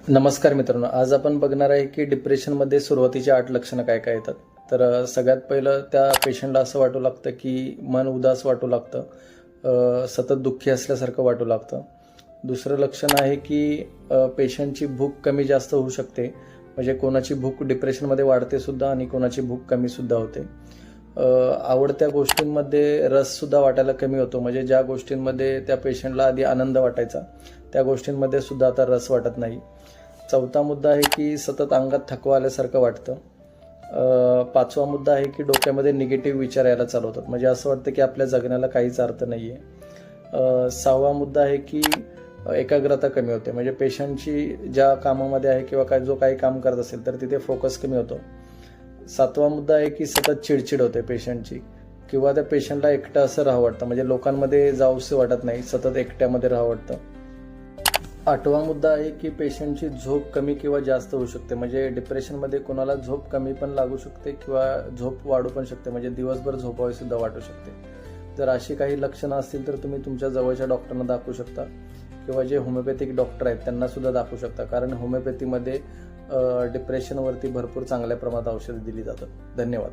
नमस्कार मित्रांनो, आज आपण बघणार आहे की डिप्रेशनमध्ये सुरुवातीची 8 लक्षणं काय काय येतात. तर सगळ्यात पहिलं त्या पेशंटला असं वाटू लागतं की मन उदास वाटू लागतं, सतत दुःखी असल्यासारखं वाटू लागतं. दुसरं लक्षण आहे की पेशंटची भूक कमी जास्त होऊ शकते. म्हणजे कोणाची भूक डिप्रेशनमध्ये वाढते सुद्धा आणि कोणाची भूक कमी सुद्धा होते. आवडत्या गोष्टींमध्ये रससुद्धा वाटायला कमी होतो. म्हणजे ज्या गोष्टींमध्ये त्या पेशंटला आधी आनंद वाटायचा त्या गोष्टींमध्ये सुद्धा आता रस वाटत नाही. चौथा मुद्दा आहे की सतत अंगात थकवा आल्यासारखं वाटतं. पाचवा मुद्दा आहे की डोक्यामध्ये निगेटिव्ह विचार यायला चालू होतात. म्हणजे असं वाटतं की आपल्या जगण्याला काहीच अर्थ नाही आहे. सहावा मुद्दा आहे की एकाग्रता कमी होते. म्हणजे पेशंटची ज्या कामामध्ये आहे किंवा जो काही काम करत असेल तर तिथे फोकस कमी होतो. सातवा मुद्दा आहे की सतत चिडचिड होते पेशंटची किंवा त्या पेशंटला एकटं असं राहावं वाटतं. म्हणजे लोकांमध्ये जाऊसे वाटत नाही, सतत एकट्यामध्ये राहावं वाटतं. आठवा मुद्दा आहे की पेशंटची झोप कमी किंवा जास्त होऊ शकते. म्हणजे डिप्रेशनमध्ये कोणाला झोप कमी पण लागू शकते किंवा झोप वाढू पण शकते. म्हणजे दिवसभर झोपावी सुद्धा वाटू शकते. जर अशी काही लक्षणं असतील तर तुम्ही तुमच्या जवळच्या डॉक्टरना दाखवू शकता किंवा जे होमिओपॅथिक डॉक्टर आहेत त्यांना सुद्धा दाखवू शकता. कारण होमिओपॅथीमध्ये डिप्रेशनवरती भरपूर चांगल्या प्रमाणात औषधं दिली जातात. धन्यवाद.